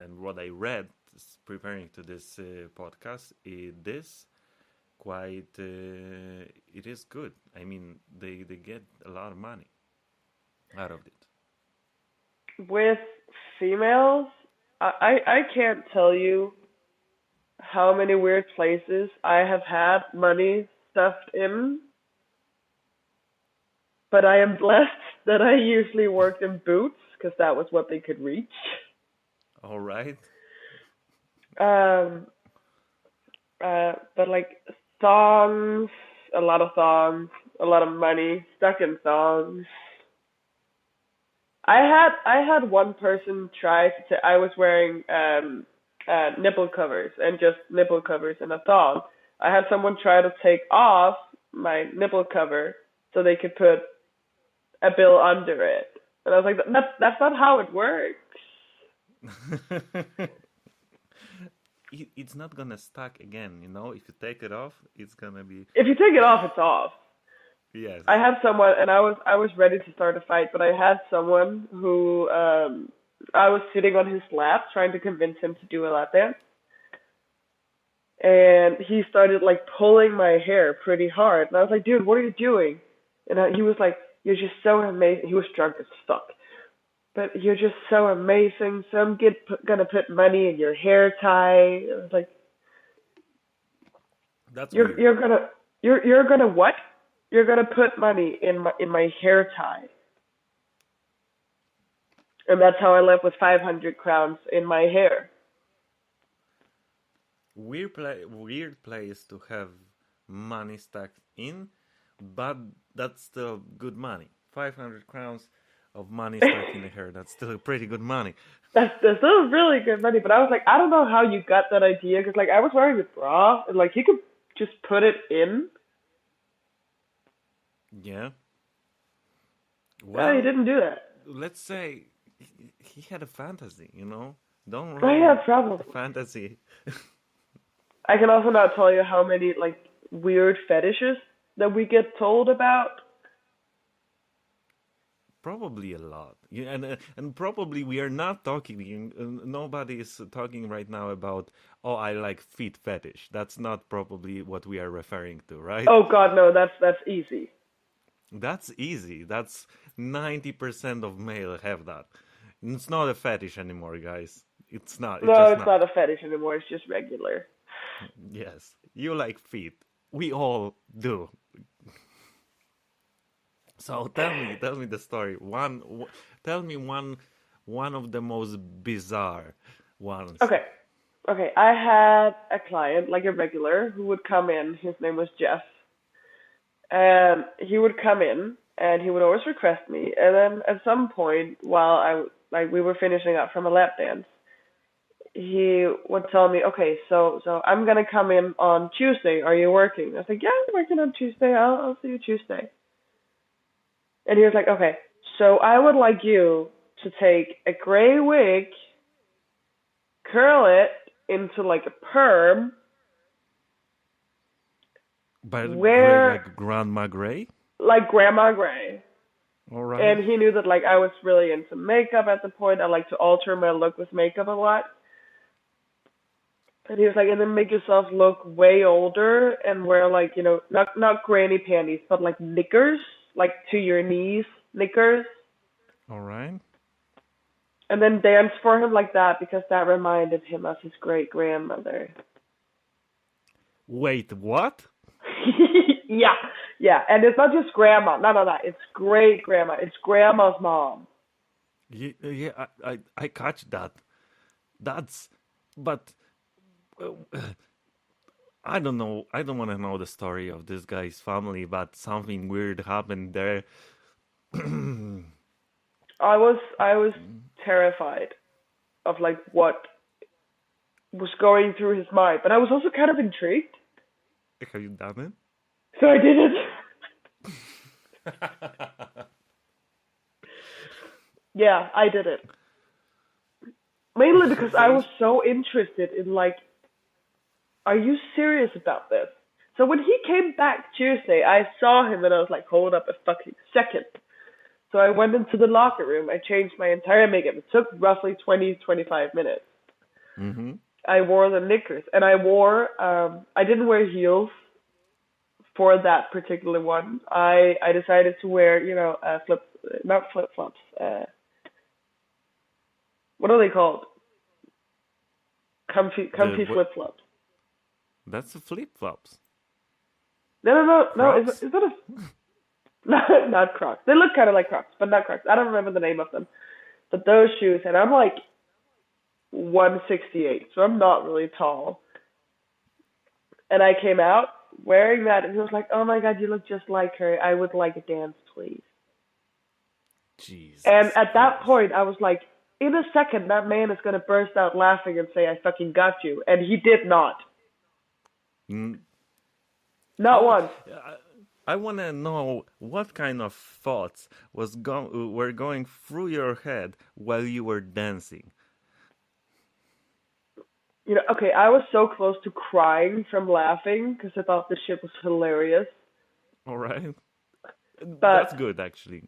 and what I read preparing to this podcast, this quite it is good. I mean, they get a lot of money out of it. With females, I can't tell you how many weird places I have had money stuffed in, but I am blessed that I usually worked in boots because that was what they could reach. All right. Um, but like thongs, a lot of thongs, a lot of money stuck in thongs. I had one person try to. I was wearing nipple covers and just nipple covers and a thong. I had someone try to take off my nipple cover so they could put a bill under it, and I was like, that's not how it works. It's not gonna stuck again. If you take it off, it's gonna be If you take it off, it's off. I yes. had someone, and I was ready to start a fight, but I had someone who I was sitting on his lap trying to convince him to do a lap dance, and he started like pulling my hair pretty hard, and I was like, dude, what are you doing? And he was like, you're just so amazing. He was drunk as fuck, but you're just so amazing. So I'm gonna put money in your hair tie. I was like, That's you're weird. you're gonna you're gonna what? You're gonna put money in my hair tie. And that's how I left with 500 crowns in my hair. Weird place to have money stuck in, but that's still good money. 500 crowns of money stuck in the hair. That's still pretty good money. That's still really good money, but I was like, I don't know how you got that idea, because like I was wearing a bra, and like you could just put it in. Yeah. No, he Well, didn't do that. let's say he had a fantasy. Don't I have ruin problems. the fantasy. I can also not tell you how many like weird fetishes that we get told about. Probably a lot. Yeah, and probably we are not talking. Nobody is talking right now about. Oh, I like feet fetish. That's not probably what we are referring to, right? Oh God, no, that's easy. That's easy. That's 90% of male have that. It's not a fetish anymore, guys. It's not. It's No, just it's not. not a fetish anymore. It's just regular. Yes, you like feet. We all do. So tell me the story. Tell me one of the most bizarre ones. Okay, okay. I had a client, like a regular, who would come in. His name was Jeff, and he would come in, and he would always request me. And then at some point, while we were finishing up from a lap dance, he would tell me, okay, so I'm gonna come in on Tuesday. Are you working? I was like, yeah, I'm working on Tuesday. I'll see you Tuesday. And he was like, okay, so I would like you to take a gray wig, curl it into like a perm, But gray wear like Grandma Gray? like Grandma Gray. All right. And he knew that like I was really into makeup at the point. I like to alter my look with makeup a lot. And he was like, and then make yourself look way older and wear like, not granny panties, but like knickers, like to your knees knickers. All right. And then dance for him like that because that reminded him of his great grandmother. Wait, what? Yeah, yeah. And it's not just grandma. No, no, no. It's great grandma. It's grandma's mom. Yeah, I catch that. That's, but uh, I don't know. I don't want to know the story of this guy's family, but something weird happened there. I was terrified of like what was going through his mind, but I was also kind of intrigued. Have you done So I did it. it? Yeah, I did it. Mainly because I So was so interested in like, are you serious about this? So when he came back Tuesday, I saw him and I was like, hold up a fucking second. So I went into the locker room. I changed my entire makeup. It took roughly 20, 25 minutes. Mm-hmm. I wore the knickers, and I didn't wear heels for that particular one. I decided to wear, not flip flops. What are they called? The Comfy what? flip flops. That's the flip flops. No, no, no, no. Crocs. Is that a not Crocs? They look kind of like Crocs, but not Crocs. I don't remember the name of them. But those shoes, and I'm like 168, so I'm not really tall. And I came out wearing that, and he was like, "Oh my God, you look just like her. I would like a dance, please." And Jesus at that Christ. point, I was like, in a second, that man is gonna burst out laughing and say, "I fucking got you," and he did not. Mm, Not how? once. I want to know what kind of thoughts were going through your head while you were dancing. Okay, I was so close to crying from laughing because I thought this shit was hilarious. All right, But that's good actually.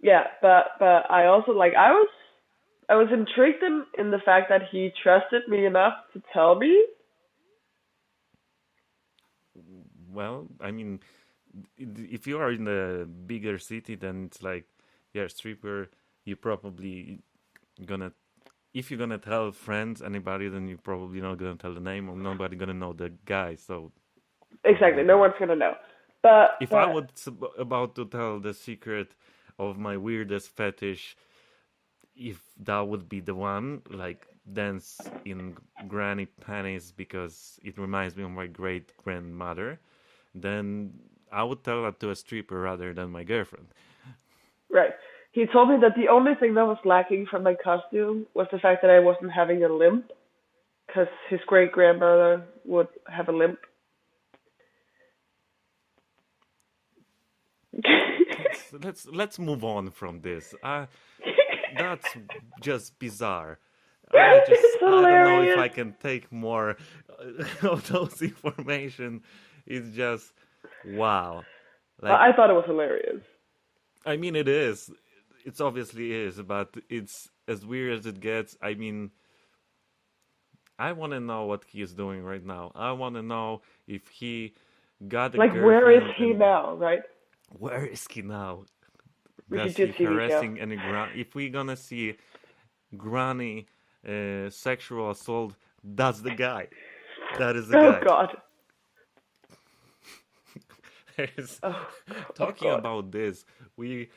yeah, but I also like I was intrigued in the fact that he trusted me enough to tell me. Well, I mean, if you are in a bigger city, then it's like, yeah, stripper. You probably gonna if you're gonna tell friends anybody, then you're probably not gonna tell the name, or nobody gonna know the guy. So Exactly, probably no not. one's gonna know. But If I but was about to tell the secret of my weirdest fetish, if that would be the one, like dance in granny panties because it reminds me of my great grandmother, then I would tell that to a stripper rather than my girlfriend. right, he told me that the only thing that was lacking from my costume was the fact that I wasn't having a limp, because his great grandmother would have a limp. Let's move on from this. That's just bizarre. I don't know if Hilarious. I can take more of those information. It's just wow. I Like thought it was hilarious. I mean it is. It's obviously is, but it's as weird as it gets. I mean, I want to know what he is doing right now. I want to know if he got a Like, where is girlfriend he and now, right? where is he now? We Does should he do TV show. harassing any if we gonna see granny sexual assault, that's the guy. That is the Oh guy. God. There's, Oh, oh talking God. about this, we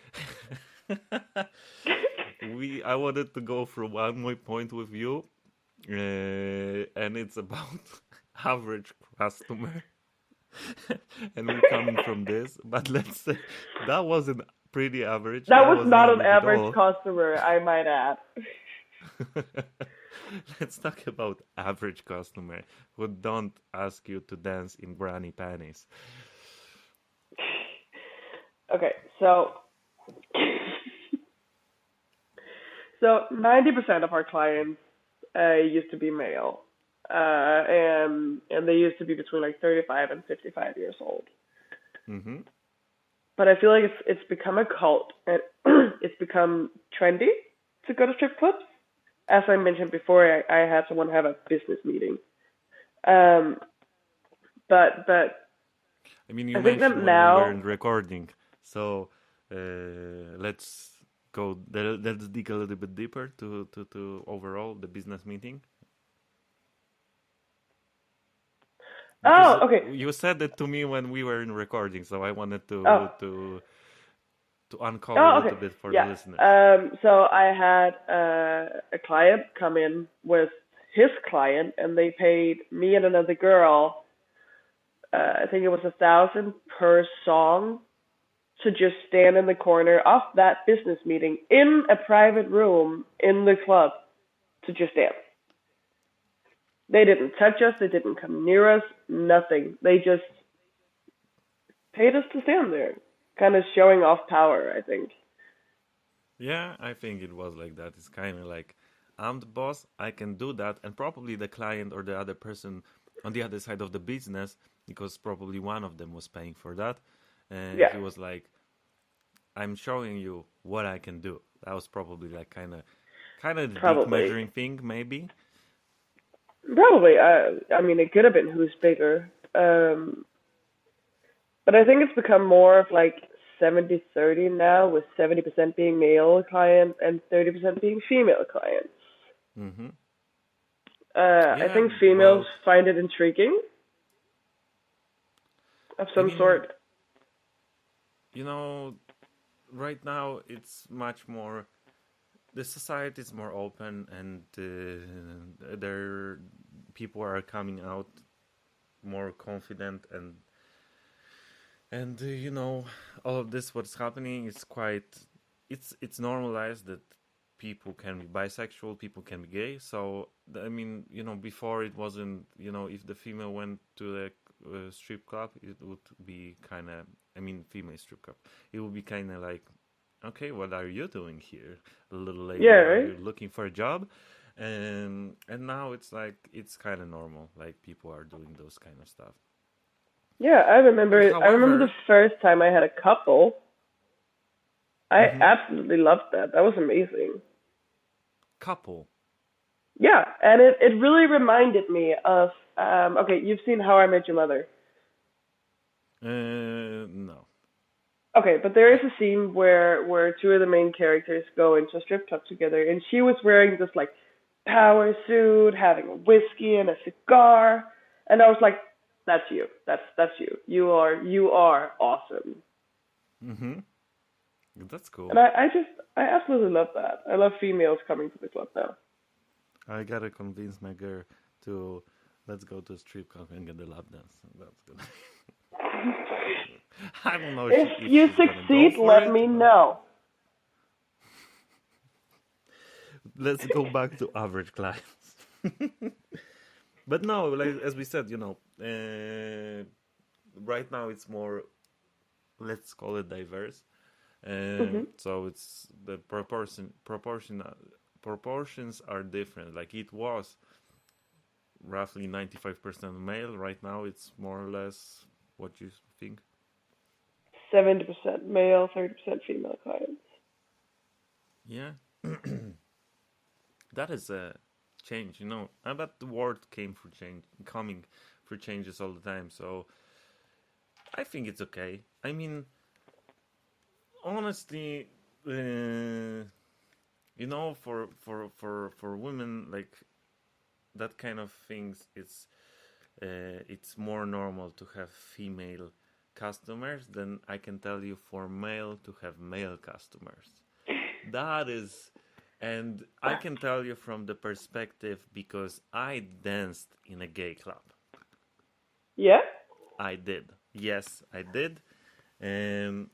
I wanted to go through one more point with you, and it's about average customer, and we're coming from this. But let's say that wasn't pretty average. That That was wasn't not an average at average all. customer, I might add. Let's talk about average customer who don't ask you to dance in granny panties. Okay, so 90% of our clients used to be male, and they used to be between like 35 and 55 years old. Mm-hmm. But I feel like it's become a cult, and it's become trendy to go to strip clubs. As I mentioned before, I had someone have a business meeting. Um, but I mean, you I think that mentioned when we were now, in recording, so let's go. Let's dig a little bit deeper to overall the business meeting because oh, okay. you said it to me when we were in recording, so I wanted Oh, to uncover a oh, okay. little bit for the Yeah. listeners. So I had a client come in with his client, and they paid me and another girl. I think it was 1,000 per song to just stand in the corner of that business meeting in a private room in the club to just dance. They didn't touch us. They didn't come near us. Nothing. They just paid us to stand there, kind of showing off power, I think. Yeah, I think it was like that. It's kind of like I'm the boss, I can do that, and probably the client or the other person on the other side of the business, because probably one of them was paying for that, and Yeah, he was like, "I'm showing you what I can do." That was probably like kind of dick probably. measuring thing, maybe. Probably. I mean, it could have been who's bigger. But I think it's become more of like 70-30 now, with 70% being male clients and 30% being female clients. Hmm. I Yeah, think females well, find it intriguing of I some mean, sort. you know, right now it's much more. The society is more open, and there people are coming out more confident, and all of this what's happening is quite. It's normalized that people can be bisexual, people can be gay. So I mean, before it wasn't. If the female went to the strip club, it would be kind of. I mean, female strip club. It would be kind of like, okay, what are you doing here, little Yeah, lady? Are right? you looking for a job? And now it's like it's kind of normal. Like people are doing those kind of stuff. Yeah, I remember. I remember the However, first time I had a couple. I hmm absolutely loved that. That was amazing. couple. Yeah, and it really reminded me of okay, you've seen How I Met Your Mother. No. Okay, but there I is a scene where two of the main characters go into a strip club together, and she was wearing this like power suit, having a whiskey and a cigar, and I was like, "That's you. That's you. You are awesome." hmm That's And cool. I absolutely love that. I love females coming to the club now. I gotta convince my girl to let's go to a strip club and get the lap dance. That's good. I don't know If if you she's gonna go succeed, for let it, me but know. let's go back to average clients. But no, like as we said, right now it's more, let's call it diverse. Mhm. So it's the proportions are different. Like it was roughly 95% male. Right now it's more or less what you think. 70% male, 30% female clients. Yeah, that is a change. I bet the world coming for changes all the time. So I think it's okay. I mean, honestly, for women, like that kind of things, it's more normal to have female customers than I can tell you for male to have male customers. That is, and I can tell you from the perspective because I danced in a gay club. Yeah? I did. Yes, I did. Um,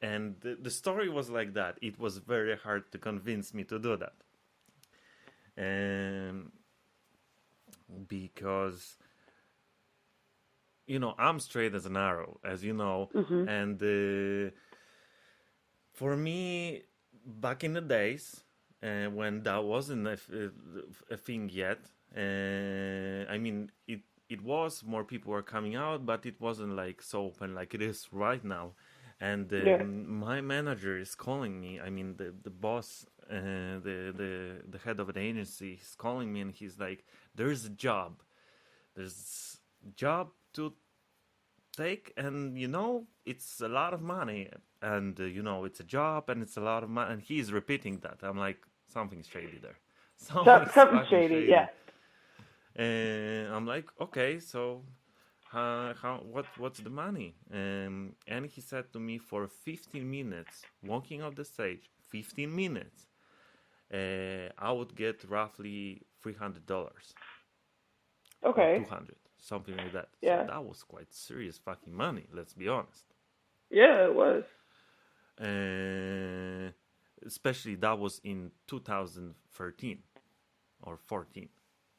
and the story was like that. It was very hard to convince me to do that. Um, because I'm straight as an arrow, as you know, Mhm. and for me, back in the days when that wasn't a thing yet, I mean, it was more people were coming out, but it wasn't like so open like it is right now. And Yeah. my manager is calling me. I mean, the boss, the head of an agency, is calling me, and he's like, "There's a job. There's a job to take, and it's a lot of money, and it's a job, and it's a lot of money." And he's repeating that. I'm like, something's shady there. Something's Something fucking shady, yeah. shady. And I'm like, okay, so what's the money? And he said to me, for 15 minutes walking off the stage, 15 minutes, I would get roughly $300 or Okay. 200, something like that. So Yeah. that was quite serious fucking money, let's be honest. Yeah, it was. Uh, Especially that was in 2013 or 14.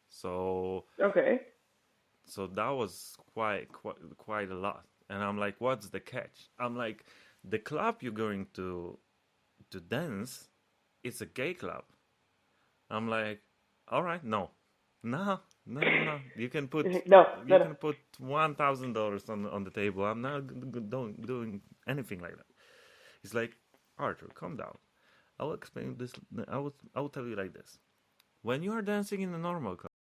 So Okay. that was quite a lot. And I'm like, what's the catch? I'm like, the club you're going to dance, it's a gay club. I'm like, all right, no, no, no, no, no. You can put No, no, you no. can put $1,000 on the table. I'm not doing anything like that. He's like, Arthur, calm down. I will explain this. I will tell you like this. When you are dancing in a normal club,